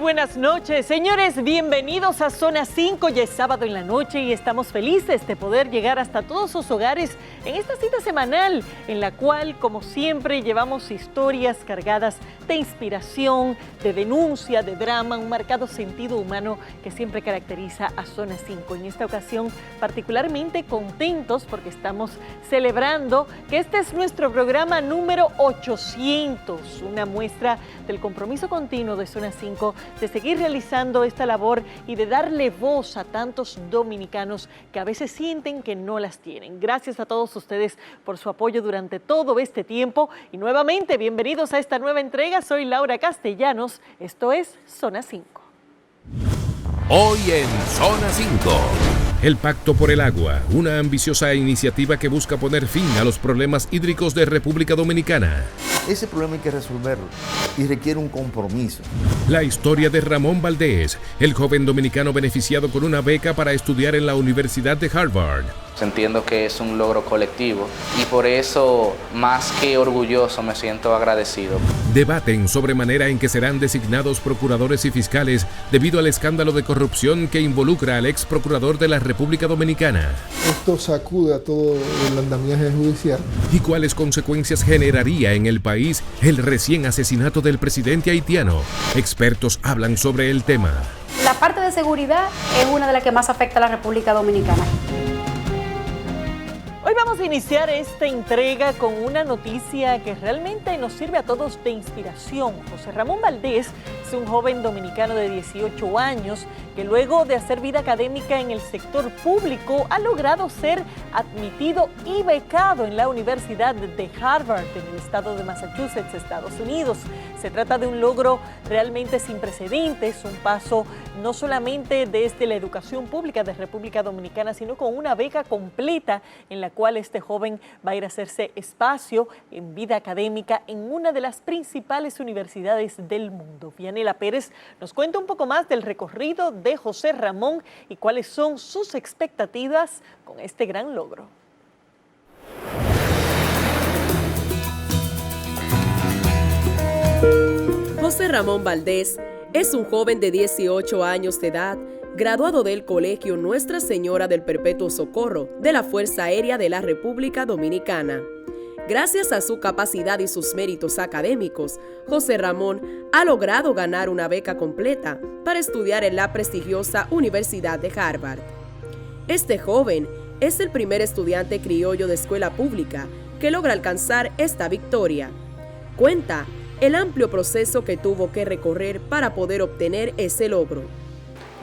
buenas noches, señores, bienvenidos a Zona 5, ya es sábado en la noche y estamos felices de poder llegar hasta todos sus hogares en esta cita semanal en la cual, como siempre, llevamos historias cargadas de inspiración, de denuncia, de drama, un marcado sentido humano que siempre caracteriza a Zona 5. En esta ocasión, particularmente contentos porque estamos celebrando que este es nuestro programa número 800, una muestra del compromiso continuo de Zona 5 de seguir realizando esta labor y de darle voz a tantos dominicanos que a veces sienten que no las tienen. Gracias a todos ustedes por su apoyo durante todo este tiempo y nuevamente bienvenidos a esta nueva entrega. Soy Laura Castellanos, esto es Zona 5. Hoy en Zona 5. El Pacto por el Agua, una ambiciosa iniciativa que busca poner fin a los problemas hídricos de República Dominicana. Ese problema hay que resolverlo y requiere un compromiso. La historia de Ramón Valdés, el joven dominicano beneficiado con una beca para estudiar en la Universidad de Harvard. Entiendo que es un logro colectivo y por eso, más que orgulloso, me siento agradecido. Debaten sobre manera en que serán designados procuradores y fiscales debido al escándalo de corrupción que involucra al ex procurador de la República Dominicana. Esto sacude a todo el andamiaje judicial. ¿Y cuáles consecuencias generaría en el país el recién asesinato del presidente haitiano? Expertos hablan sobre el tema. La parte de seguridad es una de las que más afecta a la República Dominicana. Hoy vamos a iniciar esta entrega con una noticia que realmente nos sirve a todos de inspiración. José Ramón Valdés es un joven dominicano de 18 años que luego de hacer vida académica en el sector público ha logrado ser admitido y becado en la Universidad de Harvard en el estado de Massachusetts, Estados Unidos. Se trata de un logro realmente sin precedentes, un paso no solamente desde la educación pública de República Dominicana, sino con una beca completa en la cual este joven va a ir a hacerse espacio en vida académica en una de las principales universidades del mundo. Vianela Pérez nos cuenta un poco más del recorrido de José Ramón y cuáles son sus expectativas con este gran logro. José Ramón Valdés es un joven de 18 años de edad, graduado del Colegio Nuestra Señora del Perpetuo Socorro de la Fuerza Aérea de la República Dominicana. Gracias a su capacidad y sus méritos académicos, José Ramón ha logrado ganar una beca completa para estudiar en la prestigiosa Universidad de Harvard. Este joven es el primer estudiante criollo de escuela pública que logra alcanzar esta victoria. Cuenta el amplio proceso que tuvo que recorrer para poder obtener ese logro.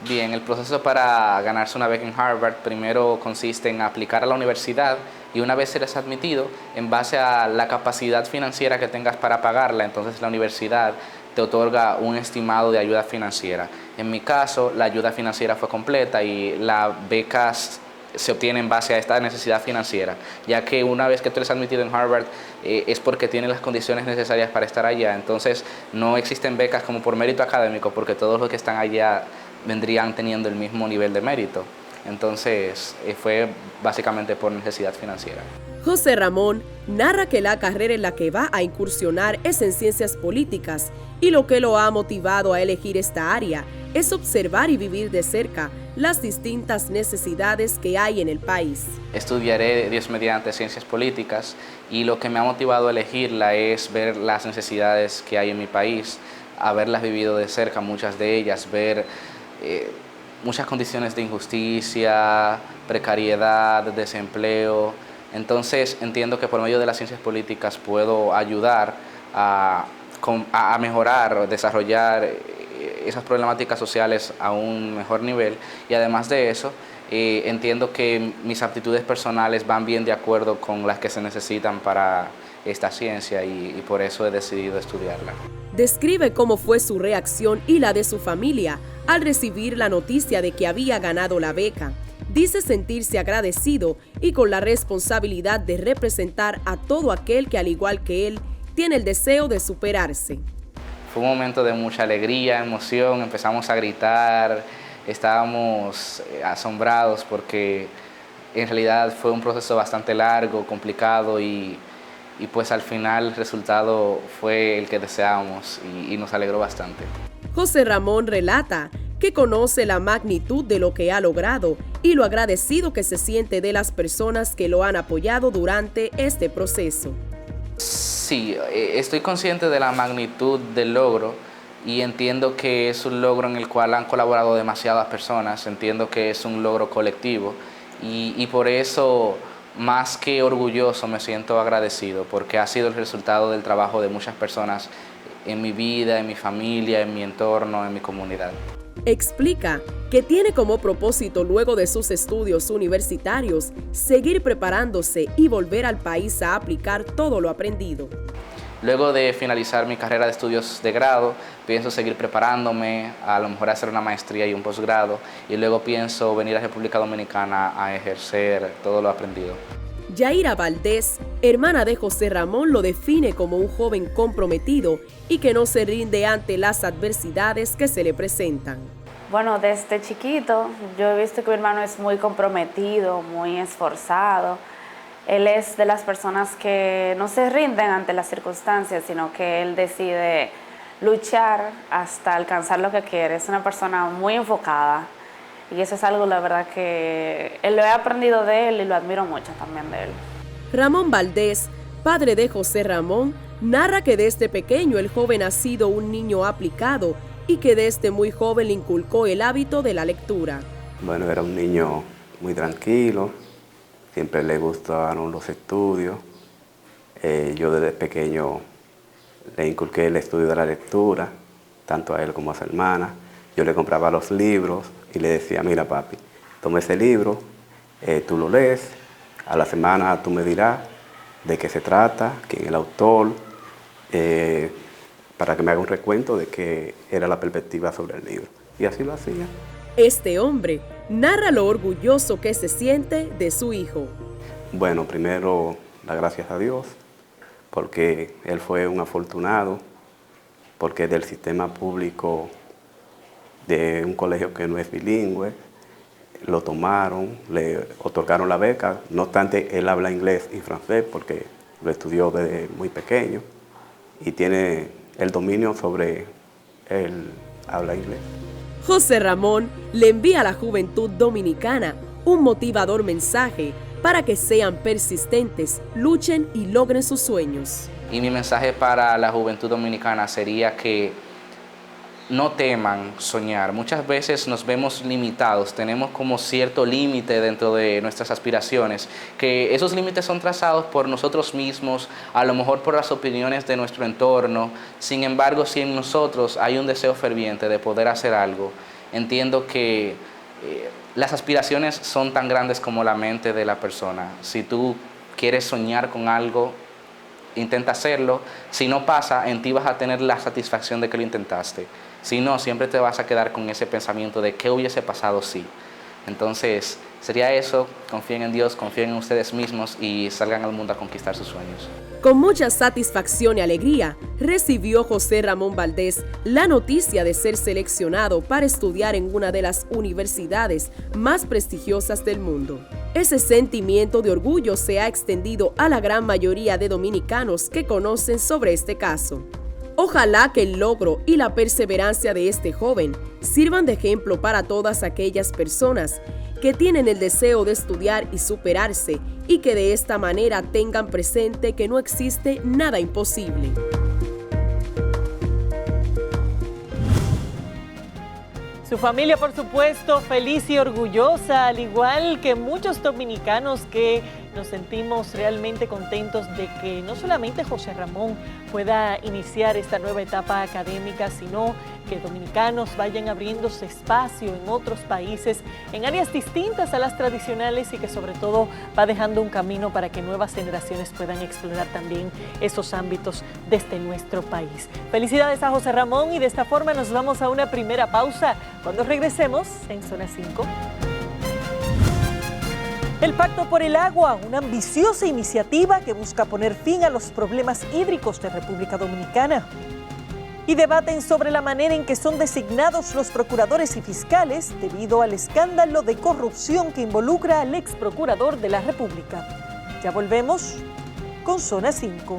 Bien, el proceso para ganarse una beca en Harvard primero consiste en aplicar a la universidad y una vez eres admitido, en base a la capacidad financiera que tengas para pagarla, entonces la universidad te otorga un estimado de ayuda financiera. En mi caso, la ayuda financiera fue completa y las becas se obtiene en base a esta necesidad financiera, ya que una vez que tú eres admitido en Harvard es porque tienes las condiciones necesarias para estar allá. Entonces no existen becas como por mérito académico porque todos los que están allá vendrían teniendo el mismo nivel de mérito. Entonces fue básicamente por necesidad financiera. José Ramón narra que la carrera en la que va a incursionar es en ciencias políticas y lo que lo ha motivado a elegir esta área es observar y vivir de cerca las distintas necesidades que hay en el país. Estudiaré, Dios mediante, ciencias políticas y lo que me ha motivado a elegirla es ver las necesidades que hay en mi país, haberlas vivido de cerca, muchas de ellas, ver muchas condiciones de injusticia, precariedad, desempleo. Entonces entiendo que por medio de las ciencias políticas puedo ayudar a mejorar, desarrollar esas problemáticas sociales a un mejor nivel y además de eso entiendo que mis aptitudes personales van bien de acuerdo con las que se necesitan para esta ciencia y por eso he decidido estudiarla. Describe cómo fue su reacción y la de su familia al recibir la noticia de que había ganado la beca. Dice sentirse agradecido y con la responsabilidad de representar a todo aquel que, al igual que él, tiene el deseo de superarse. Fue un momento de mucha alegría, emoción, empezamos a gritar, estábamos asombrados porque en realidad fue un proceso bastante largo, complicado y pues al final el resultado fue el que deseábamos y nos alegró bastante. José Ramón relata que conoce la magnitud de lo que ha logrado y lo agradecido que se siente de las personas que lo han apoyado durante este proceso. Sí, estoy consciente de la magnitud del logro y entiendo que es un logro en el cual han colaborado demasiadas personas, entiendo que es un logro colectivo y por eso, más que orgulloso, me siento agradecido porque ha sido el resultado del trabajo de muchas personas en mi vida, en mi familia, en mi entorno, en mi comunidad. Explica que tiene como propósito, luego de sus estudios universitarios, seguir preparándose y volver al país a aplicar todo lo aprendido. Luego de finalizar mi carrera de estudios de grado, pienso seguir preparándome, a lo mejor hacer una maestría y un posgrado, y luego pienso venir a República Dominicana a ejercer todo lo aprendido. Yaira Valdés, hermana de José Ramón, lo define como un joven comprometido y que no se rinde ante las adversidades que se le presentan. Bueno, desde chiquito yo he visto que mi hermano es muy comprometido, muy esforzado. Él es de las personas que no se rinden ante las circunstancias, sino que él decide luchar hasta alcanzar lo que quiere. Es una persona muy enfocada. Y eso es algo, la verdad, que lo he aprendido de él y lo admiro mucho también de él. Ramón Valdés, padre de José Ramón, narra que desde pequeño el joven ha sido un niño aplicado y que desde muy joven le inculcó el hábito de la lectura. Bueno, era un niño muy tranquilo, siempre le gustaron los estudios. Yo desde pequeño le inculqué el estudio de la lectura, tanto a él como a su hermana. Yo le compraba los libros y le decía, mira papi, toma ese libro, tú lo lees, a la semana tú me dirás de qué se trata, quién es el autor, para que me haga un recuento de qué era la perspectiva sobre el libro. Y así lo hacía. Este hombre narra lo orgulloso que se siente de su hijo. Bueno, primero, las gracias a Dios, porque él fue un afortunado, porque del sistema público de un colegio que no es bilingüe, lo tomaron, le otorgaron la beca, no obstante él habla inglés y francés porque lo estudió desde muy pequeño y tiene el dominio sobre el habla inglés. José Ramón le envía a la juventud dominicana un motivador mensaje para que sean persistentes, luchen y logren sus sueños. Y mi mensaje para la juventud dominicana sería que no teman soñar. Muchas veces nos vemos limitados, tenemos como cierto límite dentro de nuestras aspiraciones, que esos límites son trazados por nosotros mismos, a lo mejor por las opiniones de nuestro entorno. Sin embargo, si en nosotros hay un deseo ferviente de poder hacer algo, entiendo que las aspiraciones son tan grandes como la mente de la persona. Si tú quieres soñar con algo, intenta hacerlo. Si no pasa, en ti vas a tener la satisfacción de que lo intentaste. Si no, siempre te vas a quedar con ese pensamiento de qué hubiese pasado si. Entonces, sería eso. Confíen en Dios, confíen en ustedes mismos y salgan al mundo a conquistar sus sueños. Con mucha satisfacción y alegría, recibió José Ramón Valdés la noticia de ser seleccionado para estudiar en una de las universidades más prestigiosas del mundo. Ese sentimiento de orgullo se ha extendido a la gran mayoría de dominicanos que conocen sobre este caso. Ojalá que el logro y la perseverancia de este joven sirvan de ejemplo para todas aquellas personas que tienen el deseo de estudiar y superarse y que de esta manera tengan presente que no existe nada imposible. Su familia, por supuesto, feliz y orgullosa, al igual que muchos dominicanos que nos sentimos realmente contentos de que no solamente José Ramón pueda iniciar esta nueva etapa académica, sino que dominicanos vayan abriéndose espacio en otros países, en áreas distintas a las tradicionales y que sobre todo va dejando un camino para que nuevas generaciones puedan explorar también esos ámbitos desde nuestro país. Felicidades a José Ramón y de esta forma nos vamos a una primera pausa. Cuando regresemos en Zona 5. El Pacto por el Agua, una ambiciosa iniciativa que busca poner fin a los problemas hídricos de República Dominicana. Y debaten sobre la manera en que son designados los procuradores y fiscales debido al escándalo de corrupción que involucra al ex procurador de la República. Ya volvemos con Zona 5.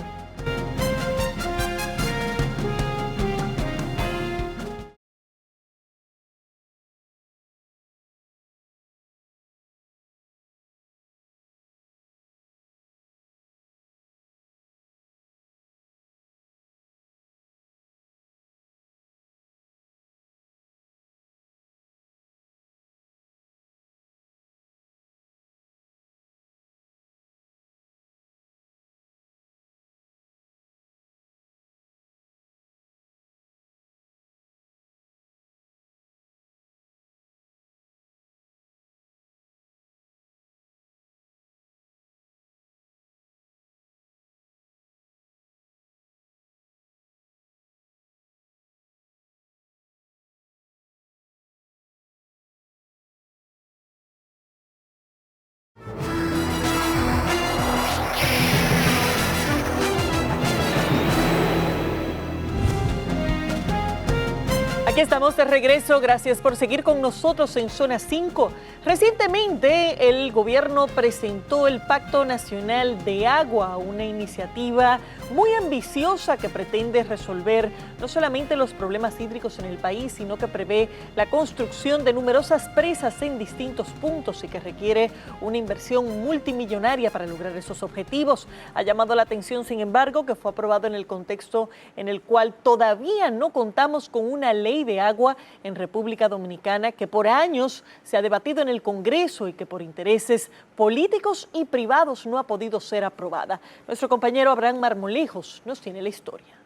Aquí estamos de regreso, gracias por seguir con nosotros en Zona 5. Recientemente el gobierno presentó el Pacto Nacional de Agua, una iniciativa muy ambiciosa que pretende resolver no solamente los problemas hídricos en el país, sino que prevé la construcción de numerosas presas en distintos puntos y que requiere una inversión multimillonaria para lograr esos objetivos. Ha llamado la atención, sin embargo, que fue aprobado en el contexto en el cual todavía no contamos con una ley de agua en República Dominicana que por años se ha debatido en el Congreso y que por intereses políticos y privados no ha podido ser aprobada. Nuestro compañero Abraham Marmolejos nos tiene la historia.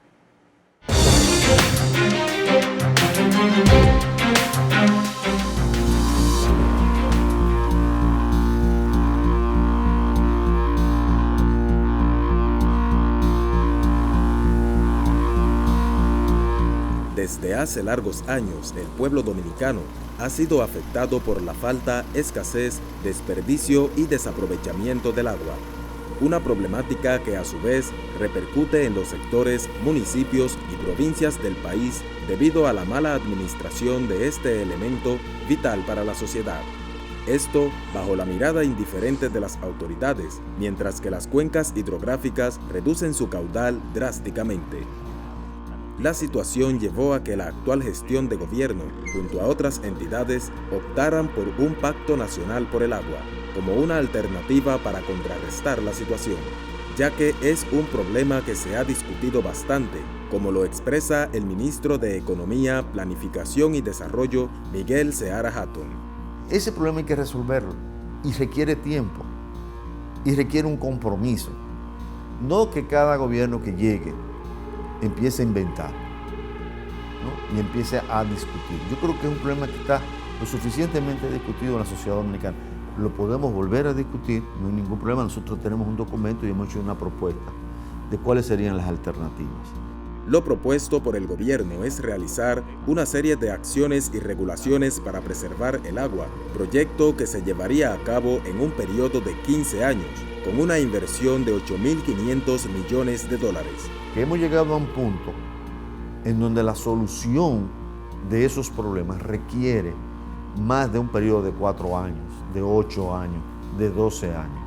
Desde hace largos años, el pueblo dominicano ha sido afectado por la falta, escasez, desperdicio y desaprovechamiento del agua. Una problemática que a su vez repercute en los sectores, municipios y provincias del país debido a la mala administración de este elemento vital para la sociedad. Esto bajo la mirada indiferente de las autoridades, mientras que las cuencas hidrográficas reducen su caudal drásticamente. La situación llevó a que la actual gestión de gobierno, junto a otras entidades, optaran por un pacto nacional por el agua, como una alternativa para contrarrestar la situación, ya que es un problema que se ha discutido bastante, como lo expresa el ministro de Economía, Planificación y Desarrollo, Miguel Seara Hatton. Ese problema hay que resolverlo y requiere tiempo y requiere un compromiso. No que cada gobierno que llegue empiece a inventar, ¿no? Y empiece a discutir. Yo creo que es un problema que está lo suficientemente discutido en la sociedad dominicana. Lo podemos volver a discutir, no hay ningún problema. Nosotros tenemos un documento y hemos hecho una propuesta de cuáles serían las alternativas. Lo propuesto por el gobierno es realizar una serie de acciones y regulaciones para preservar el agua, proyecto que se llevaría a cabo en un periodo de 15 años, con una inversión de $8.500 millones. Que hemos llegado a un punto en donde la solución de esos problemas requiere más de un periodo de 4 años, de 8 años, de 12 años.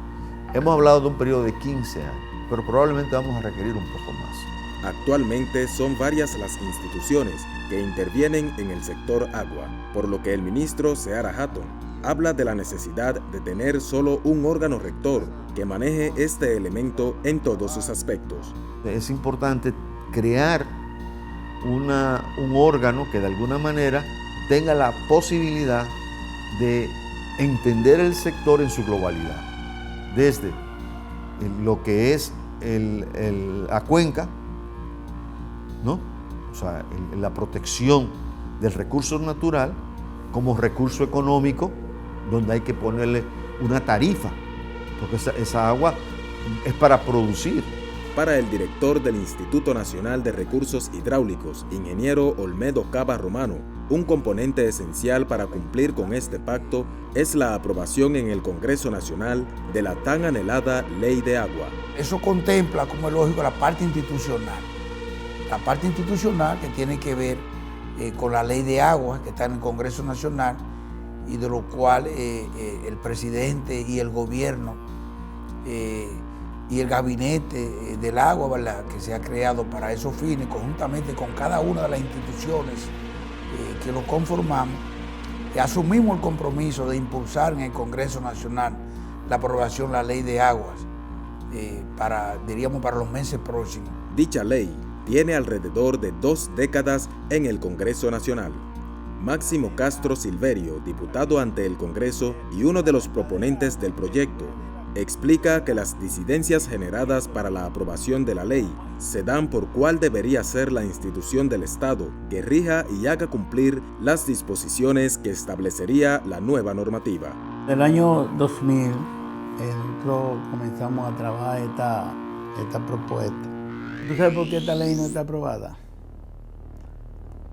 Hemos hablado de un periodo de 15 años, pero probablemente vamos a requerir un poco más. Actualmente son varias las instituciones que intervienen en el sector agua, por lo que el ministro Seara Hatton habla de la necesidad de tener solo un órgano rector que maneje este elemento en todos sus aspectos. Es importante crear un órgano que de alguna manera tenga la posibilidad de entender el sector en su globalidad, desde lo que es la cuenca, ¿no? O sea, la protección del recurso natural como recurso económico, donde hay que ponerle una tarifa, porque esa agua es para producir. Para el director del Instituto Nacional de Recursos Hidráulicos, ingeniero Olmedo Cava Romano, un componente esencial para cumplir con este pacto es la aprobación en el Congreso Nacional de la tan anhelada Ley de Agua. Eso contempla, como es lógico, la parte institucional. La parte institucional que tiene que ver con la Ley de Agua que está en el Congreso Nacional y de lo cual el presidente y el gobierno y el gabinete del agua, ¿verdad?, que se ha creado para esos fines, conjuntamente con cada una de las instituciones que lo conformamos, asumimos el compromiso de impulsar en el Congreso Nacional la aprobación de la Ley de Aguas para los meses próximos. Dicha ley tiene alrededor de 2 décadas en el Congreso Nacional. Máximo Castro Silverio, diputado ante el Congreso y uno de los proponentes del proyecto, explica que las disidencias generadas para la aprobación de la ley se dan por cuál debería ser la institución del Estado que rija y haga cumplir las disposiciones que establecería la nueva normativa. En el año 2000 nosotros comenzamos a trabajar esta propuesta. ¿Tú sabes por qué esta ley no está aprobada?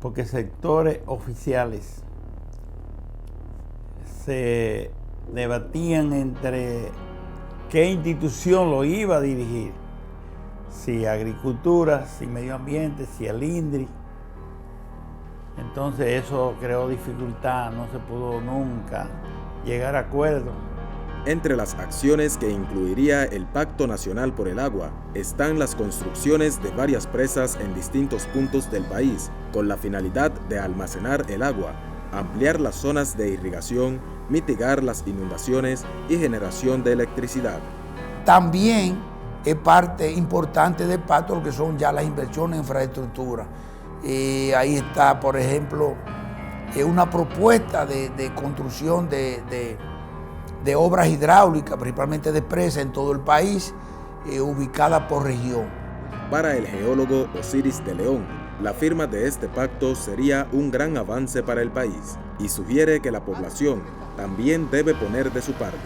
Porque sectores oficiales se debatían entre qué institución lo iba a dirigir, si Agricultura, si Medio Ambiente, si el INDRI. Entonces eso creó dificultad, no se pudo nunca llegar a acuerdo. Entre las acciones que incluiría el Pacto Nacional por el Agua están las construcciones de varias presas en distintos puntos del país, con la finalidad de almacenar el agua, ampliar las zonas de irrigación, mitigar las inundaciones y generación de electricidad. También es parte importante del pacto lo que son ya las inversiones en infraestructura. Ahí está, por ejemplo, una propuesta de construcción de obras hidráulicas, principalmente de presas en todo el país, ubicada por región. Para el geólogo Osiris de León, la firma de este pacto sería un gran avance para el país y sugiere que la población también debe poner de su parte,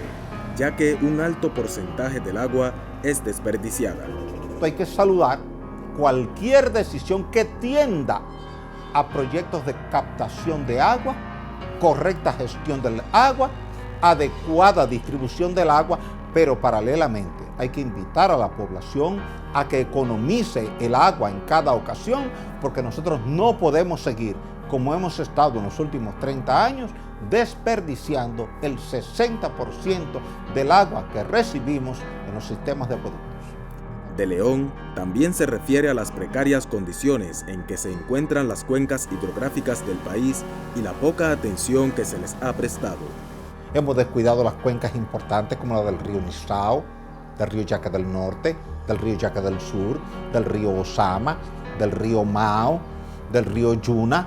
ya que un alto porcentaje del agua es desperdiciada. Hay que saludar cualquier decisión que tienda a proyectos de captación de agua, correcta gestión del agua, adecuada distribución del agua, pero paralelamente hay que invitar a la población a que economice el agua en cada ocasión, porque nosotros no podemos seguir como hemos estado en los últimos 30 años, desperdiciando el 60% del agua que recibimos en los sistemas de acueductos. De León también se refiere a las precarias condiciones en que se encuentran las cuencas hidrográficas del país y la poca atención que se les ha prestado. Hemos descuidado las cuencas importantes como la del río Nizao, del río Yaca del Norte, del río Yaca del Sur, del río Osama, del río Mao, del río Yuna,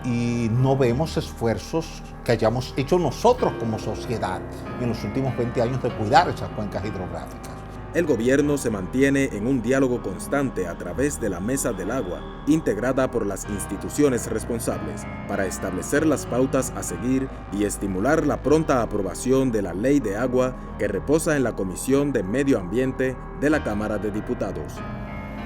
y no vemos esfuerzos que hayamos hecho nosotros como sociedad en los últimos 20 años de cuidar esas cuencas hidrográficas. El gobierno se mantiene en un diálogo constante a través de la Mesa del Agua, integrada por las instituciones responsables, para establecer las pautas a seguir y estimular la pronta aprobación de la Ley de Agua que reposa en la Comisión de Medio Ambiente de la Cámara de Diputados.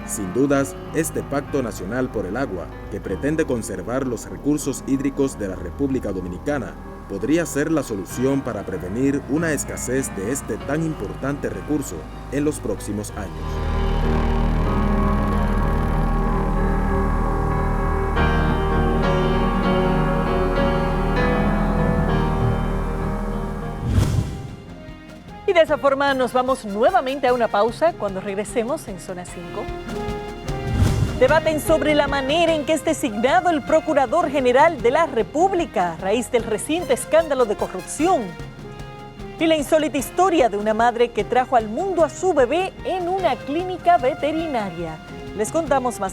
Sin dudas, este Pacto Nacional por el Agua, que pretende conservar los recursos hídricos de la República Dominicana, podría ser la solución para prevenir una escasez de este tan importante recurso en los próximos años. Y de esa forma nos vamos nuevamente a una pausa cuando regresemos en Zona 5. Debaten sobre la manera en que es designado el Procurador General de la República a raíz del reciente escándalo de corrupción. Y la insólita historia de una madre que trajo al mundo a su bebé en una clínica veterinaria. Les contamos más.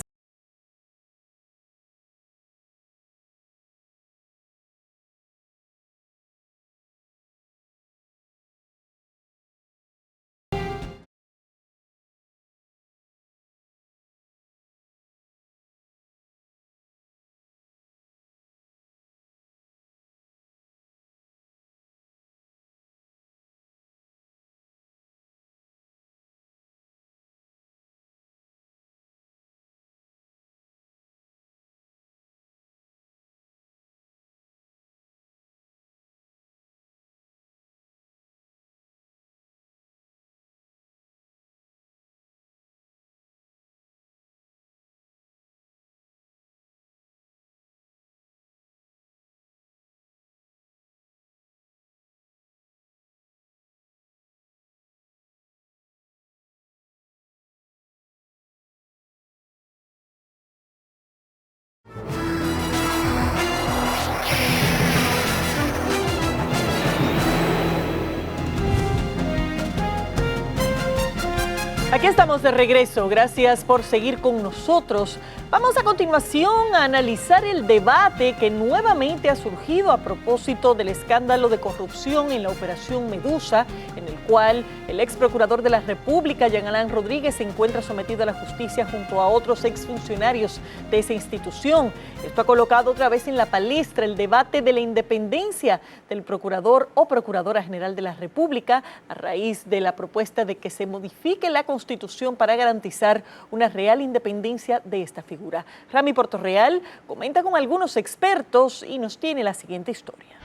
Aquí estamos de regreso, gracias por seguir con nosotros. Vamos a continuación a analizar el debate que nuevamente ha surgido a propósito del escándalo de corrupción en la Operación Medusa, en el cual el ex procurador de la República, Jean Alain Rodríguez, se encuentra sometido a la justicia junto a otros exfuncionarios de esa institución. Esto ha colocado otra vez en la palestra el debate de la independencia del procurador o procuradora general de la República a raíz de la propuesta de que se modifique la Constitución para garantizar una real independencia de esta figura. Rami Portorreal comenta con algunos expertos y nos tiene la siguiente historia.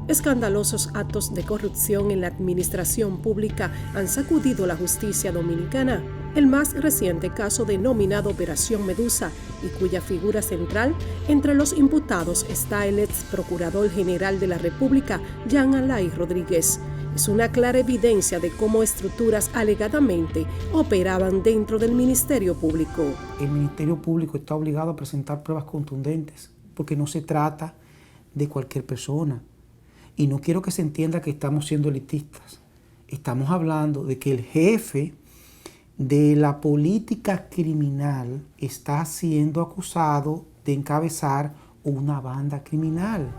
Escandalosos actos de corrupción en la administración pública han sacudido la justicia dominicana. El más reciente caso denominado Operación Medusa y cuya figura central entre los imputados está el ex procurador general de la República, Jean Alain Rodríguez. Es una clara evidencia de cómo estructuras alegadamente operaban dentro del Ministerio Público. El Ministerio Público está obligado a presentar pruebas contundentes porque no se trata de cualquier persona. Y no quiero que se entienda que estamos siendo elitistas. Estamos hablando de que el jefe de la política criminal está siendo acusado de encabezar una banda criminal.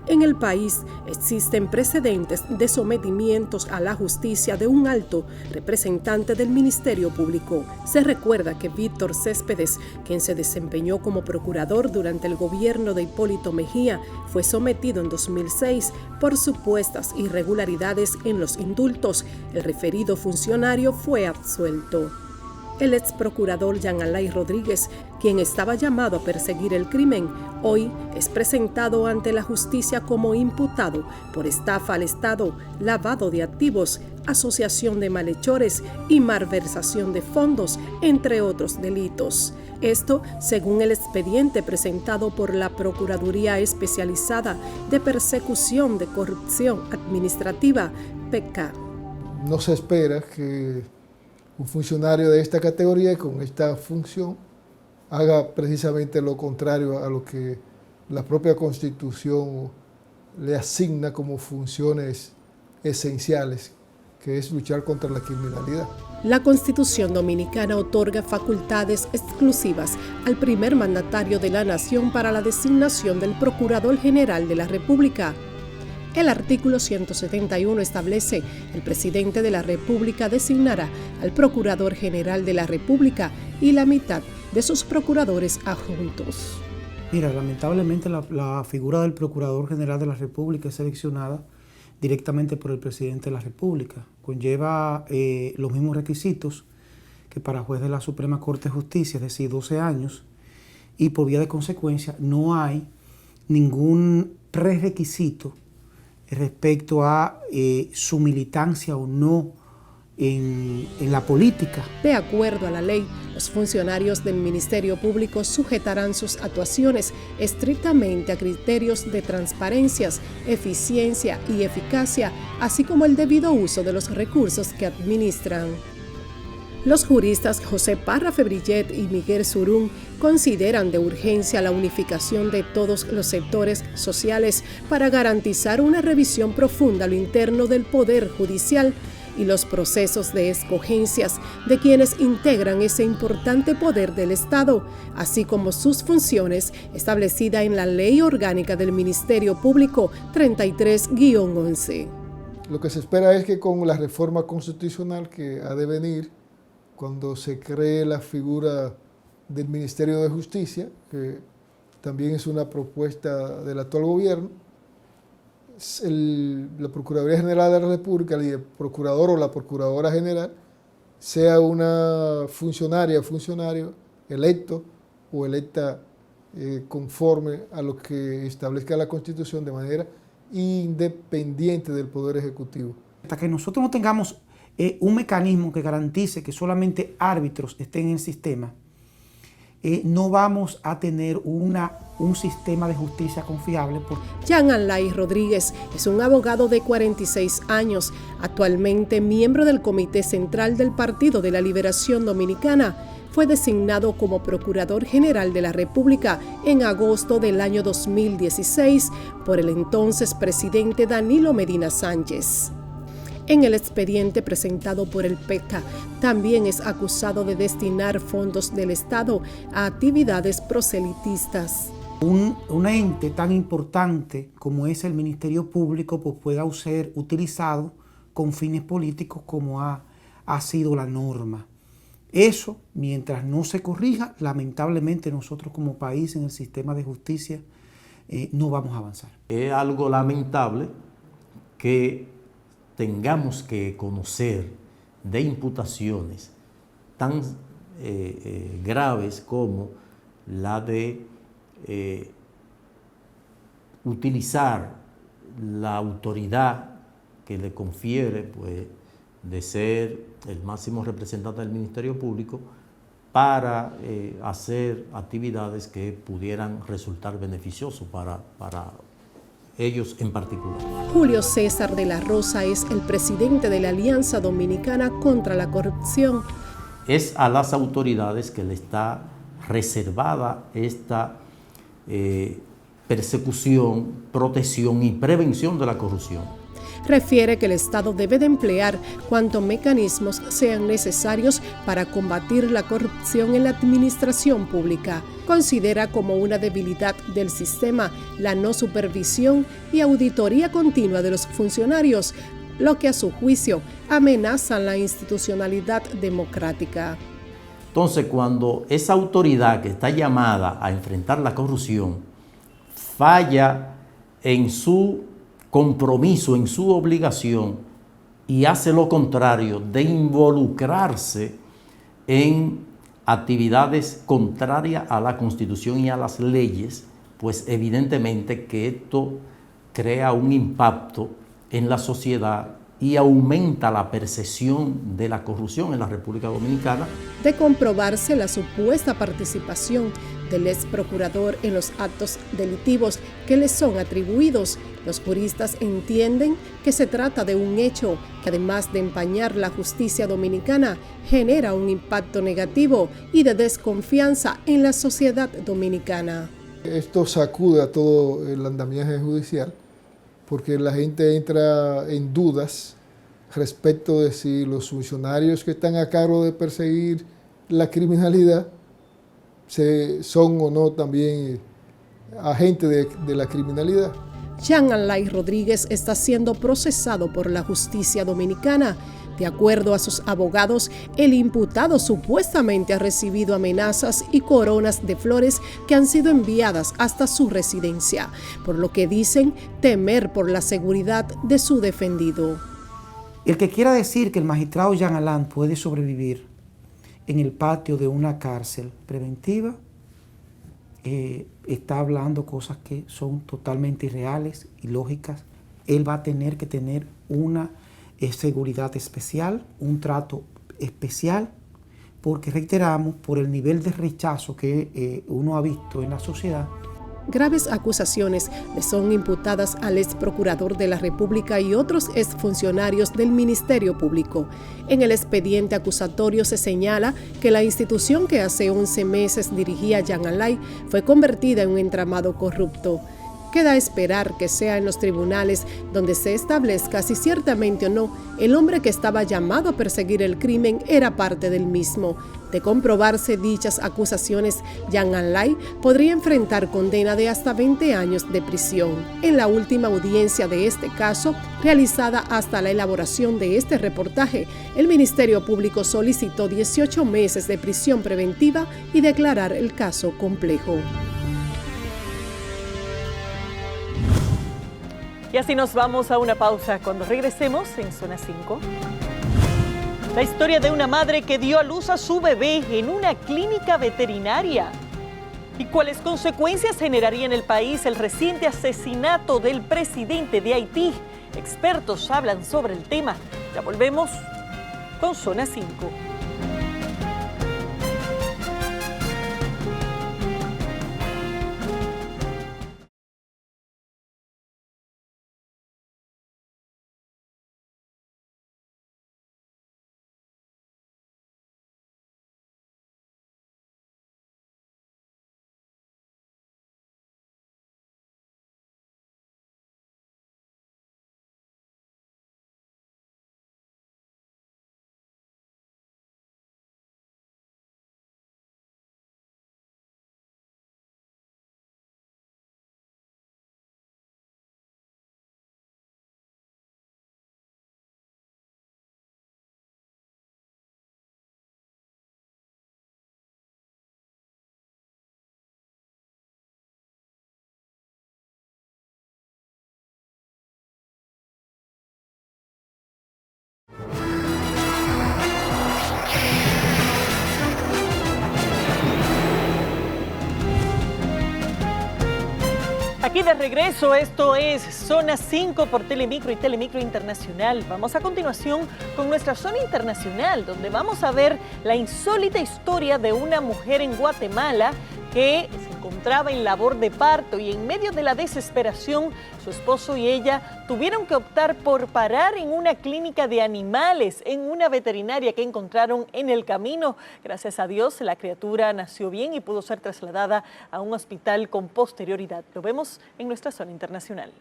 En el país existen precedentes de sometimientos a la justicia de un alto representante del Ministerio Público. Se recuerda que Víctor Céspedes, quien se desempeñó como procurador durante el gobierno de Hipólito Mejía, fue sometido en 2006 por supuestas irregularidades en los indultos. El referido funcionario fue absuelto. El ex procurador Jean Alain Rodríguez, quien estaba llamado a perseguir el crimen, hoy es presentado ante la justicia como imputado por estafa al Estado, lavado de activos, asociación de malhechores y malversación de fondos, entre otros delitos. Esto según el expediente presentado por la Procuraduría Especializada de Persecución de Corrupción Administrativa, PECA. No se espera que un funcionario de esta categoría y con esta función haga precisamente lo contrario a lo que la propia Constitución le asigna como funciones esenciales, que es luchar contra la criminalidad. La Constitución Dominicana otorga facultades exclusivas al primer mandatario de la nación para la designación del Procurador General de la República. El artículo 171 establece: el presidente de la República designará al Procurador General de la República y la mitad de sus procuradores adjuntos. Mira, lamentablemente la figura del Procurador General de la República es seleccionada directamente por el presidente de la República. Conlleva los mismos requisitos que para juez de la Suprema Corte de Justicia, es decir, 12 años, y por vía de consecuencia no hay ningún prerequisito respecto a su militancia o no en la política. De acuerdo a la ley, los funcionarios del Ministerio Público sujetarán sus actuaciones estrictamente a criterios de transparencia, eficiencia y eficacia, así como el debido uso de los recursos que administran. Los juristas José Parra Febrillet y Miguel Surún consideran de urgencia la unificación de todos los sectores sociales para garantizar una revisión profunda a lo interno del Poder Judicial y los procesos de escogencias de quienes integran ese importante poder del Estado, así como sus funciones establecidas en la Ley Orgánica del Ministerio Público 33-11. Lo que se espera es que con la reforma constitucional que ha de venir, cuando se cree la figura del Ministerio de Justicia, que también es una propuesta del actual gobierno, la Procuraduría General de la República, el procurador o la procuradora general, sea una funcionario electo o electa conforme a lo que establezca la Constitución de manera independiente del Poder Ejecutivo. Hasta que nosotros no tengamos un mecanismo que garantice que solamente árbitros estén en el sistema, no vamos a tener un sistema de justicia confiable. Jean Alain Rodríguez es un abogado de 46 años, actualmente miembro del Comité Central del Partido de la Liberación Dominicana. Fue designado como Procurador General de la República en agosto del año 2016 por el entonces presidente Danilo Medina Sánchez. En el expediente presentado por el PECA, también es acusado de destinar fondos del Estado a actividades proselitistas. Un ente tan importante como es el Ministerio Público pues pueda ser utilizado con fines políticos como ha sido la norma. Eso, mientras no se corrija, lamentablemente nosotros como país en el sistema de justicia no vamos a avanzar. Es algo lamentable que tengamos que conocer de imputaciones tan graves como la de utilizar la autoridad que le confiere pues, de ser el máximo representante del Ministerio Público para hacer actividades que pudieran resultar beneficiosos para ellos en particular. Julio César de la Rosa es el presidente de la Alianza Dominicana contra la Corrupción. Es a las autoridades que le está reservada esta persecución, protección y prevención de la corrupción. Refiere que el Estado debe de emplear cuantos mecanismos sean necesarios para combatir la corrupción en la administración pública. Considera como una debilidad del sistema la no supervisión y auditoría continua de los funcionarios, lo que a su juicio amenaza la institucionalidad democrática. Entonces, cuando esa autoridad que está llamada a enfrentar la corrupción falla en su compromiso, en su obligación, y hace lo contrario de involucrarse en actividades contrarias a la Constitución y a las leyes, pues evidentemente que esto crea un impacto en la sociedad y aumenta la percepción de la corrupción en la República Dominicana. De comprobarse la supuesta participación del ex procurador en los actos delictivos que le son atribuidos, los juristas entienden que se trata de un hecho que, además de empañar la justicia dominicana, genera un impacto negativo y de desconfianza en la sociedad dominicana. Esto sacude a todo el andamiaje judicial, porque la gente entra en dudas respecto de si los funcionarios que están a cargo de perseguir la criminalidad son o no también agentes de la criminalidad. Jean Alain Rodríguez está siendo procesado por la justicia dominicana. De acuerdo a sus abogados, el imputado supuestamente ha recibido amenazas y coronas de flores que han sido enviadas hasta su residencia, por lo que dicen temer por la seguridad de su defendido. El que quiera decir que el magistrado Jean Alain puede sobrevivir en el patio de una cárcel preventiva, está hablando cosas que son totalmente irreales, ilógicas. Él va a tener que tener una seguridad especial, un trato especial, porque reiteramos, por el nivel de rechazo que uno ha visto en la sociedad. Graves acusaciones le son imputadas al ex procurador de la República y otros exfuncionarios del Ministerio Público. En el expediente acusatorio se señala que la institución que hace 11 meses dirigía Jean Alain fue convertida en un entramado corrupto. Queda esperar que sea en los tribunales donde se establezca si ciertamente o no el hombre que estaba llamado a perseguir el crimen era parte del mismo. De comprobarse dichas acusaciones, Jean Alain podría enfrentar condena de hasta 20 años de prisión. En la última audiencia de este caso, realizada hasta la elaboración de este reportaje, el Ministerio Público solicitó 18 meses de prisión preventiva y declarar el caso complejo. Y así nos vamos a una pausa. Cuando regresemos en Zona 5. La historia de una madre que dio a luz a su bebé en una clínica veterinaria. ¿Y cuáles consecuencias generaría en el país el reciente asesinato del presidente de Haití? Expertos hablan sobre el tema. Ya volvemos con Zona 5. Y de regreso, esto es Zona 5 por Telemicro y Telemicro Internacional. Vamos a continuación con nuestra zona internacional, donde vamos a ver la insólita historia de una mujer en Guatemala que se encontraba en labor de parto y en medio de la desesperación, su esposo y ella tuvieron que optar por parar en una clínica de animales, en una veterinaria que encontraron en el camino. Gracias a Dios, la criatura nació bien y pudo ser trasladada a un hospital con posterioridad. Lo vemos en nuestra zona internacional.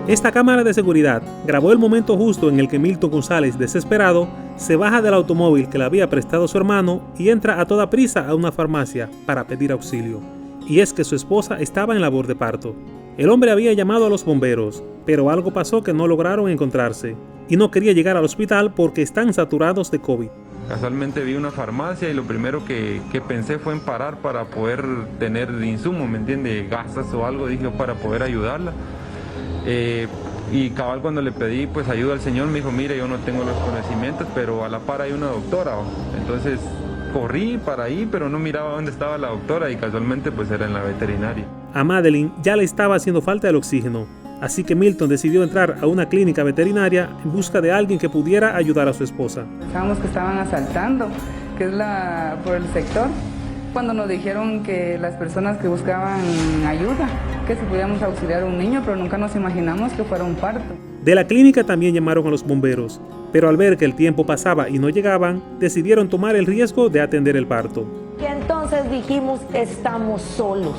Esta cámara de seguridad grabó el momento justo en el que Milton González, desesperado, se baja del automóvil que le había prestado su hermano y entra a toda prisa a una farmacia para pedir auxilio. Y es que su esposa estaba en labor de parto. El hombre había llamado a los bomberos, pero algo pasó que no lograron encontrarse y no quería llegar al hospital porque están saturados de COVID. Casualmente vi una farmacia y lo primero que pensé fue en parar para poder tener insumo, ¿me entiende? Gasas o algo, dije, para poder ayudarla. Y cabal cuando le pedí pues ayuda al señor me dijo, mire, yo no tengo los conocimientos, pero a la par hay una doctora. Entonces corrí para ahí, pero no miraba dónde estaba la doctora y casualmente pues era en la veterinaria. A Madeline ya le estaba haciendo falta el oxígeno, así que Milton decidió entrar a una clínica veterinaria en busca de alguien que pudiera ayudar a su esposa. Pensábamos que estaban asaltando, que es por el sector. Cuando nos dijeron que las personas que buscaban ayuda, que si podíamos auxiliar a un niño, pero nunca nos imaginamos que fuera un parto. De la clínica también llamaron a los bomberos, pero al ver que el tiempo pasaba y no llegaban, decidieron tomar el riesgo de atender el parto. Y entonces dijimos, estamos solos,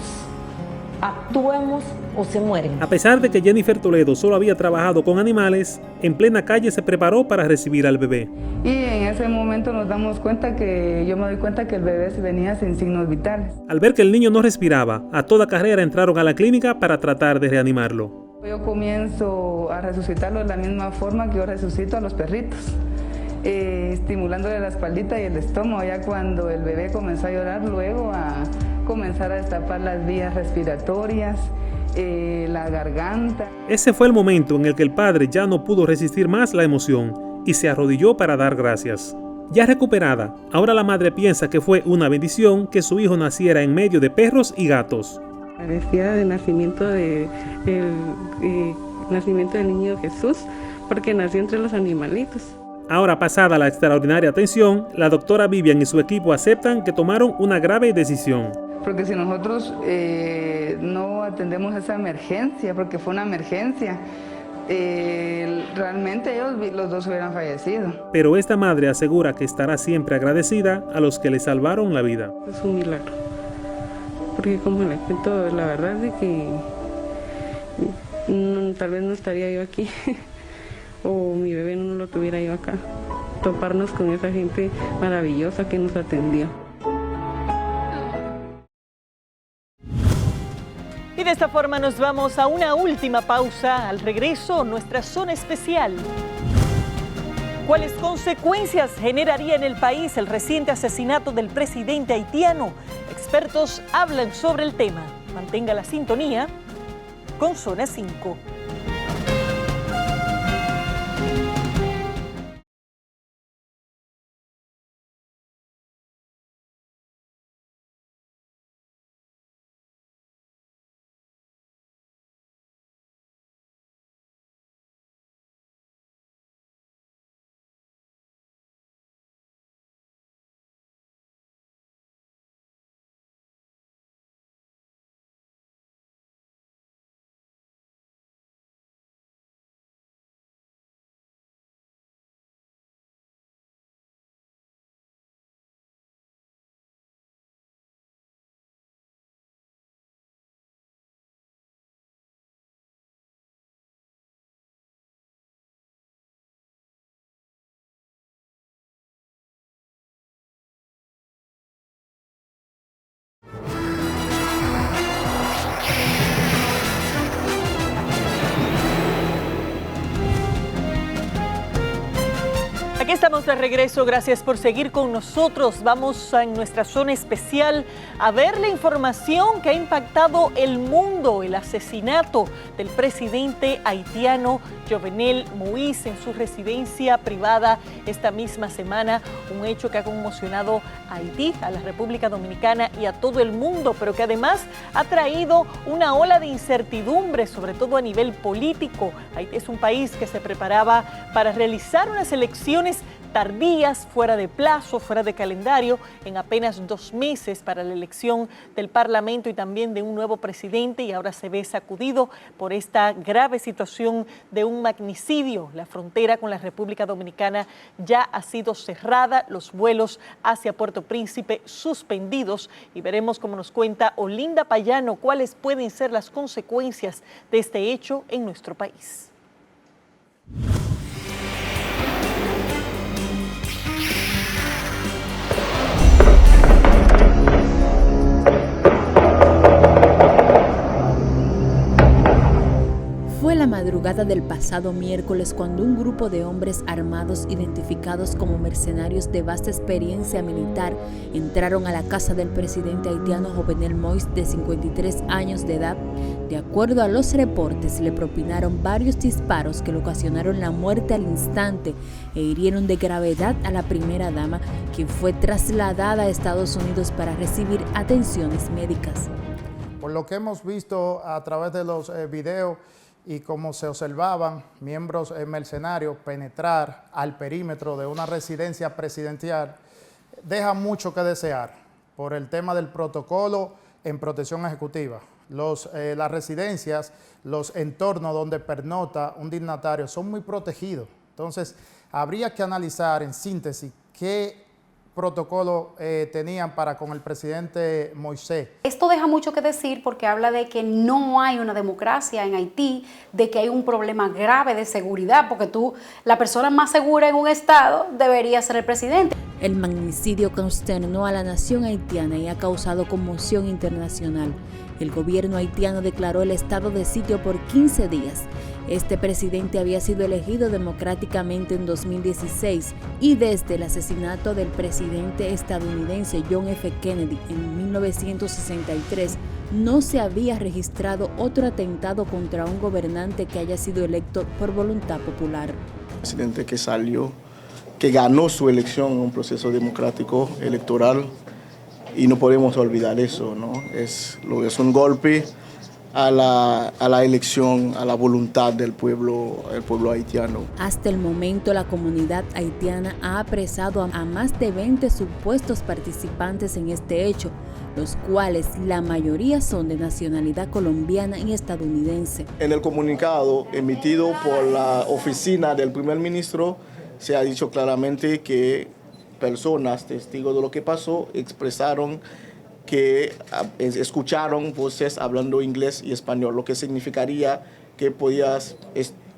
actuemos o se mueren. A pesar de que Jennifer Toledo solo había trabajado con animales, en plena calle se preparó para recibir al bebé. Y en ese momento yo me doy cuenta que el bebé se venía sin signos vitales. Al ver que el niño no respiraba, a toda carrera entraron a la clínica para tratar de reanimarlo. Yo comienzo a resucitarlo de la misma forma que yo resucito a los perritos, estimulándole la espaldita y el estómago. Ya cuando el bebé comenzó a llorar, luego a comenzar a destapar las vías respiratorias, la garganta. Ese fue el momento en el que el padre ya no pudo resistir más la emoción y se arrodilló para dar gracias. Ya recuperada, ahora la madre piensa que fue una bendición que su hijo naciera en medio de perros y gatos. Agradecida del nacimiento del niño Jesús, porque nació entre los animalitos. Ahora, pasada la extraordinaria atención, la doctora Vivian y su equipo aceptan que tomaron una grave decisión. Porque si nosotros no atendemos esa emergencia, porque fue una emergencia, realmente ellos los dos hubieran fallecido. Pero esta madre asegura que estará siempre agradecida a los que le salvaron la vida. Es un milagro, porque como les cuento, la verdad es que tal vez no estaría yo aquí o mi bebé no lo tuviera yo acá. Toparnos con esa gente maravillosa que nos atendió. Y de esta forma nos vamos a una última pausa. Al regreso, nuestra zona especial. ¿Cuáles consecuencias generaría en el país el reciente asesinato del presidente haitiano? Expertos hablan sobre el tema. Mantenga la sintonía con Zona 5. Estamos de regreso, gracias por seguir con nosotros. Vamos en nuestra zona especial a ver la información que ha impactado el mundo, el asesinato del presidente haitiano Jovenel Moïse en su residencia privada esta misma semana, un hecho que ha conmocionado a Haití, a la República Dominicana y a todo el mundo, pero que además ha traído una ola de incertidumbre, sobre todo a nivel político. Haití es un país que se preparaba para realizar unas elecciones tardías, fuera de plazo, fuera de calendario, en apenas 2 meses para la elección del Parlamento y también de un nuevo presidente, y ahora se ve sacudido por esta grave situación de un magnicidio. La frontera con la República Dominicana ya ha sido cerrada, los vuelos hacia Puerto Príncipe suspendidos, y veremos, como nos cuenta Olinda Payano, cuáles pueden ser las consecuencias de este hecho en nuestro país. Fue la madrugada del pasado miércoles cuando un grupo de hombres armados identificados como mercenarios de vasta experiencia militar entraron a la casa del presidente haitiano Jovenel Moïse, de 53 años de edad. De acuerdo a los reportes, le propinaron varios disparos que le ocasionaron la muerte al instante e hirieron de gravedad a la primera dama, quien fue trasladada a Estados Unidos para recibir atenciones médicas. Por lo que hemos visto a través de los videos, y como se observaban miembros mercenarios penetrar al perímetro de una residencia presidencial, deja mucho que desear por el tema del protocolo en protección ejecutiva. Las residencias, los entornos donde pernocta un dignatario son muy protegidos. Entonces, habría que analizar en síntesis qué protocolo tenían para con el presidente Moïse. Esto deja mucho que decir porque habla de que no hay una democracia en Haití, de que hay un problema grave de seguridad, porque la persona más segura en un estado debería ser el presidente. El magnicidio consternó a la nación haitiana y ha causado conmoción internacional. El gobierno haitiano declaró el estado de sitio por 15 días. Este presidente había sido elegido democráticamente en 2016 y desde el asesinato del presidente estadounidense John F. Kennedy en 1963 no se había registrado otro atentado contra un gobernante que haya sido electo por voluntad popular. Presidente que salió, que ganó su elección en un proceso democrático electoral, y no podemos olvidar eso, ¿no? Es un golpe a la elección, a la voluntad del pueblo, el pueblo haitiano. Hasta el momento, la comunidad haitiana ha apresado a más de 20 supuestos participantes en este hecho, los cuales la mayoría son de nacionalidad colombiana y estadounidense. En el comunicado emitido por la oficina del primer ministro se ha dicho claramente que personas testigos de lo que pasó expresaron que escucharon voces hablando inglés y español, lo que significaría que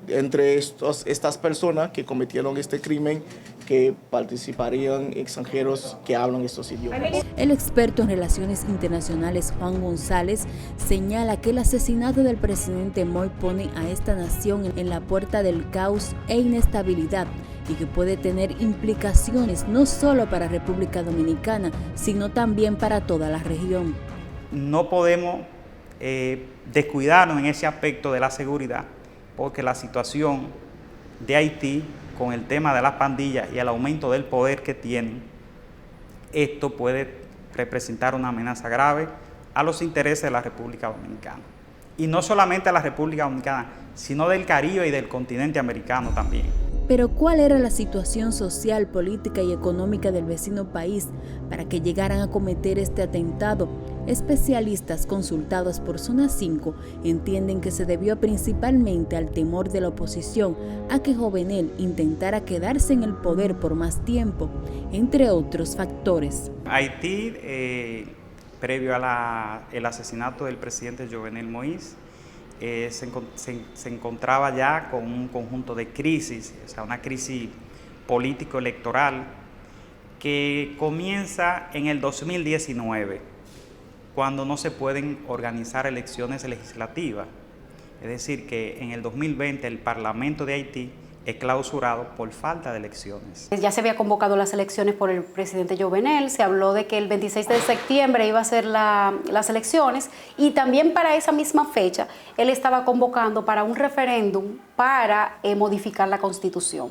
entre estas personas que cometieron este crimen, que participarían extranjeros que hablan estos idiomas. El experto en relaciones internacionales Juan González señala que el asesinato del presidente Moïse pone a esta nación en la puerta del caos e inestabilidad, y que puede tener implicaciones no solo para República Dominicana, sino también para toda la región. No podemos descuidarnos en ese aspecto de la seguridad, porque la situación de Haití, con el tema de las pandillas y el aumento del poder que tienen, esto puede representar una amenaza grave a los intereses de la República Dominicana. Y no solamente a la República Dominicana, sino del Caribe y del continente americano también. Pero ¿cuál era la situación social, política y económica del vecino país para que llegaran a cometer este atentado? Especialistas consultados por Zona 5 entienden que se debió principalmente al temor de la oposición a que Jovenel intentara quedarse en el poder por más tiempo, entre otros factores. Haití, previo al asesinato del presidente Jovenel Moïse, se encontraba ya con un conjunto de crisis, o sea, una crisis político-electoral que comienza en el 2019, cuando no se pueden organizar elecciones legislativas. Es decir, que en el 2020 el Parlamento de Haití clausurado por falta de elecciones. Ya se había convocado las elecciones por el presidente Jovenel, se habló de que el 26 de septiembre iba a ser las elecciones y también para esa misma fecha él estaba convocando para un referéndum para modificar la Constitución.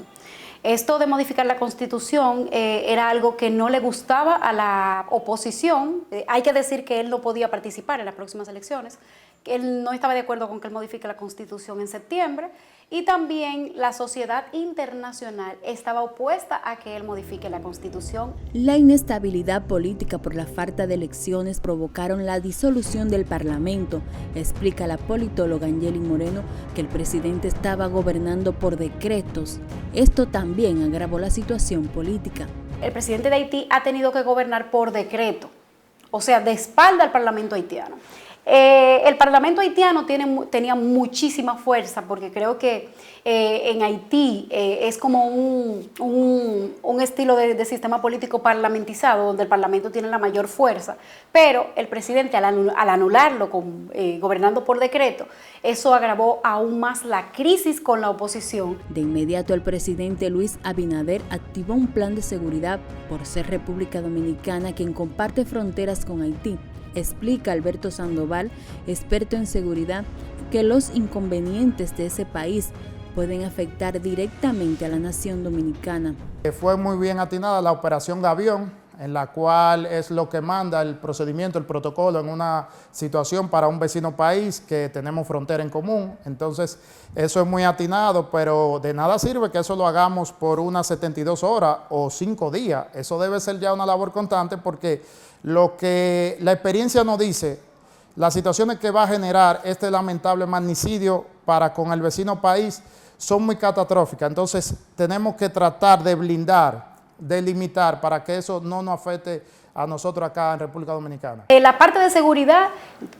Esto de modificar la Constitución era algo que no le gustaba a la oposición. Hay que decir que él no podía participar en las próximas elecciones, que él no estaba de acuerdo con que él modifique la Constitución en septiembre, y también la sociedad internacional estaba opuesta a que él modifique la Constitución. La inestabilidad política por la falta de elecciones provocaron la disolución del Parlamento. Explica la politóloga Angeli Moreno que el presidente estaba gobernando por decretos. Esto también agravó la situación política. El presidente de Haití ha tenido que gobernar por decreto, o sea, de espalda al Parlamento haitiano. El Parlamento haitiano tenía muchísima fuerza, porque creo que en Haití es como un estilo de sistema político parlamentizado, donde el Parlamento tiene la mayor fuerza, pero el presidente al anularlo gobernando por decreto, eso agravó aún más la crisis con la oposición. De inmediato el presidente Luis Abinader activó un plan de seguridad por ser República Dominicana quien comparte fronteras con Haití. Explica Alberto Sandoval, experto en seguridad, que los inconvenientes de ese país pueden afectar directamente a la nación dominicana. Fue muy bien atinada la operación Gavión, en la cual es lo que manda el procedimiento, el protocolo en una situación para un vecino país que tenemos frontera en común. Entonces, eso es muy atinado, pero de nada sirve que eso lo hagamos por unas 72 horas o 5 días. Eso debe ser ya una labor constante, porque lo que la experiencia nos dice, las situaciones que va a generar este lamentable magnicidio para con el vecino país son muy catastróficas. Entonces, tenemos que tratar de blindar, de limitar, para que eso no nos afecte a nosotros acá en República Dominicana. La parte de seguridad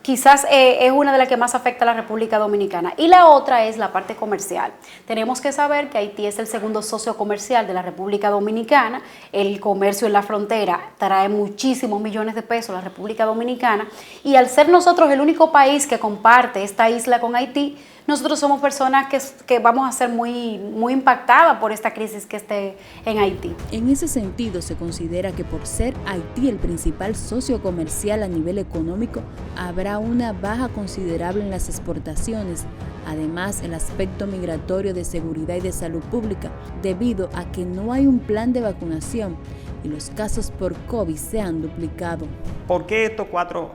quizás es una de las que más afecta a la República Dominicana, y la otra es la parte comercial. Tenemos que saber que Haití es el segundo socio comercial de la República Dominicana. El comercio en la frontera trae muchísimos millones de pesos a la República Dominicana, y al ser nosotros el único país que comparte esta isla con Haití, nosotros somos personas que vamos a ser muy impactadas por esta crisis que esté en Haití. En ese sentido, se considera que por ser Haití el principal socio comercial a nivel económico, habrá una baja considerable en las exportaciones. Además, el aspecto migratorio, de seguridad y de salud pública, debido a que no hay un plan de vacunación y los casos por COVID se han duplicado. ¿Por qué estos 4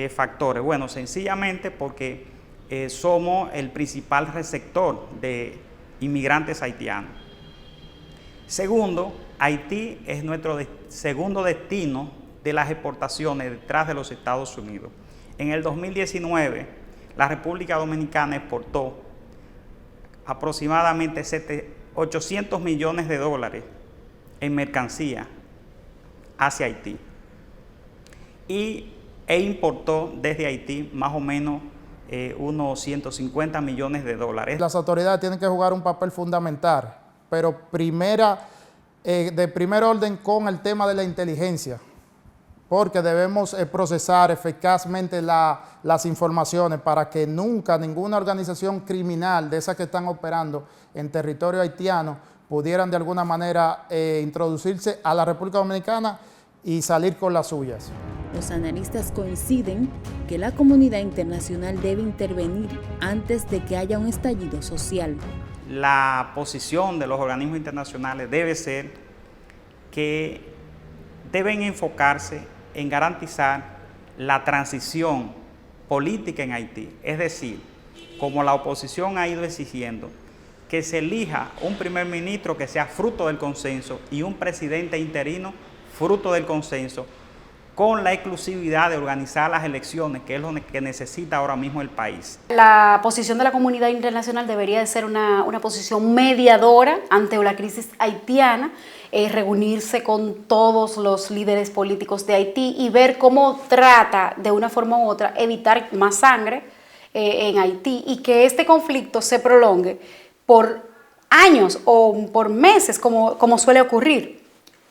factores? Bueno, sencillamente porque somos el principal receptor de inmigrantes haitianos. Segundo, Haití es nuestro segundo destino de las exportaciones detrás de los Estados Unidos. En el 2019, la República Dominicana exportó aproximadamente 800 millones de dólares en mercancía hacia Haití, e importó desde Haití más o menos unos 150 millones de dólares. Las autoridades tienen que jugar un papel fundamental, pero de primer orden con el tema de la inteligencia, porque debemos procesar eficazmente las informaciones para que nunca ninguna organización criminal de esas que están operando en territorio haitiano pudieran de alguna manera introducirse a la República Dominicana y salir con las suyas. Los analistas coinciden que la comunidad internacional debe intervenir antes de que haya un estallido social. La posición de los organismos internacionales debe ser que deben enfocarse en garantizar la transición política en Haití. Es decir, como la oposición ha ido exigiendo, que se elija un primer ministro que sea fruto del consenso y un presidente interino fruto del consenso, con la exclusividad de organizar las elecciones, que es lo que necesita ahora mismo el país. La posición de la comunidad internacional debería de ser una posición mediadora ante la crisis haitiana, reunirse con todos los líderes políticos de Haití y ver cómo trata de una forma u otra evitar más sangre en Haití, y que este conflicto se prolongue por años o por meses, como suele ocurrir.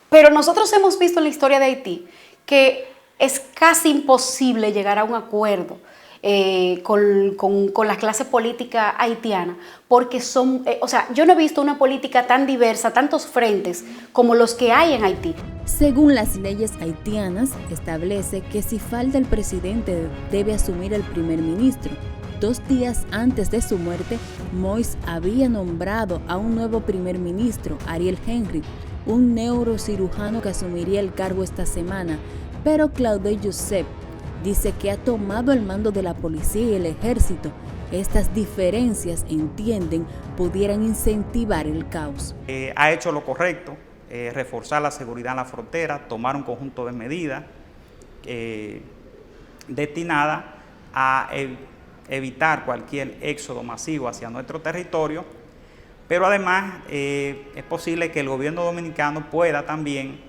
Pero nosotros hemos visto en la historia de Haití que es casi imposible llegar a un acuerdo con la clase política haitiana, porque son, yo no he visto una política tan diversa, tantos frentes como los que hay en Haití. Según las leyes haitianas, establece que si falta el presidente debe asumir el primer ministro. 2 días antes de su muerte, Moïse había nombrado a un nuevo primer ministro, Ariel Henry, un neurocirujano que asumiría el cargo esta semana, pero Claude Joseph dice que ha tomado el mando de la policía y el ejército. Estas diferencias, entienden, pudieran incentivar el caos. Ha hecho lo correcto, reforzar la seguridad en la frontera, tomar un conjunto de medidas destinadas a evitar cualquier éxodo masivo hacia nuestro territorio, pero además es posible que el gobierno dominicano pueda también,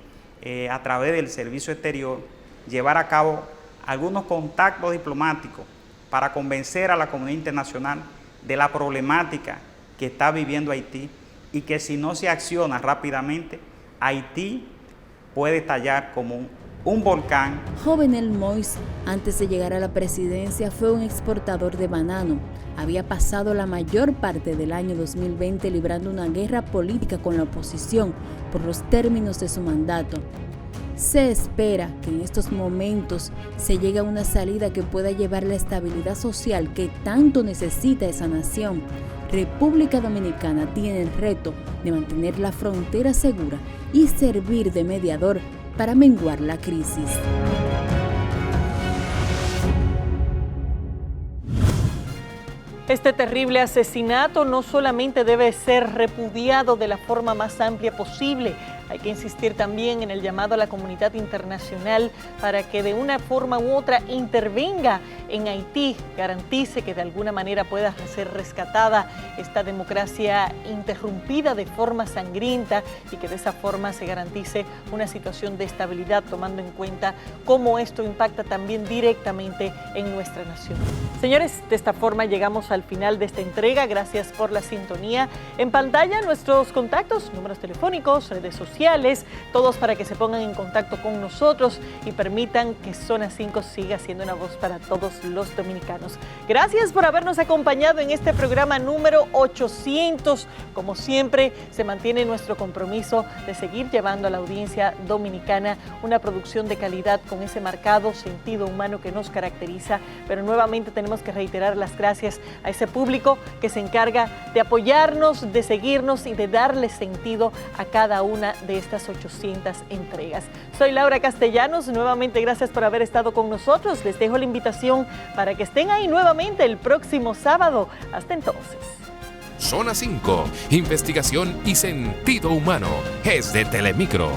a través del servicio exterior, llevar a cabo algunos contactos diplomáticos para convencer a la comunidad internacional de la problemática que está viviendo Haití y que si no se acciona rápidamente, Haití puede estallar como un volcán. Jovenel Moïse, antes de llegar a la presidencia, fue un exportador de banano. Había pasado la mayor parte del año 2020 librando una guerra política con la oposición por los términos de su mandato. Se espera que en estos momentos se llegue a una salida que pueda llevar la estabilidad social que tanto necesita esa nación. República Dominicana tiene el reto de mantener la frontera segura y servir de mediador para menguar la crisis. Este terrible asesinato no solamente debe ser repudiado de la forma más amplia posible, hay que insistir también en el llamado a la comunidad internacional para que de una forma u otra intervenga en Haití, garantice que de alguna manera pueda ser rescatada esta democracia interrumpida de forma sangrienta y que de esa forma se garantice una situación de estabilidad, tomando en cuenta cómo esto impacta también directamente en nuestra nación. Señores, de esta forma llegamos al final de esta entrega. Gracias por la sintonía. En pantalla nuestros contactos, números telefónicos, redes sociales, todos para que se pongan en contacto con nosotros y permitan que Zona 5 siga siendo una voz para todos los dominicanos. Gracias por habernos acompañado en este programa número 800. Como siempre, se mantiene nuestro compromiso de seguir llevando a la audiencia dominicana una producción de calidad con ese marcado sentido humano que nos caracteriza, pero nuevamente tenemos que reiterar las gracias a ese público que se encarga de apoyarnos, de seguirnos y de darle sentido a cada una de estas 800 entregas. Soy Laura Castellanos, nuevamente gracias por haber estado con nosotros. Les dejo la invitación para que estén ahí nuevamente el próximo sábado. Hasta entonces. Zona 5, investigación y sentido humano, es de Telemicro.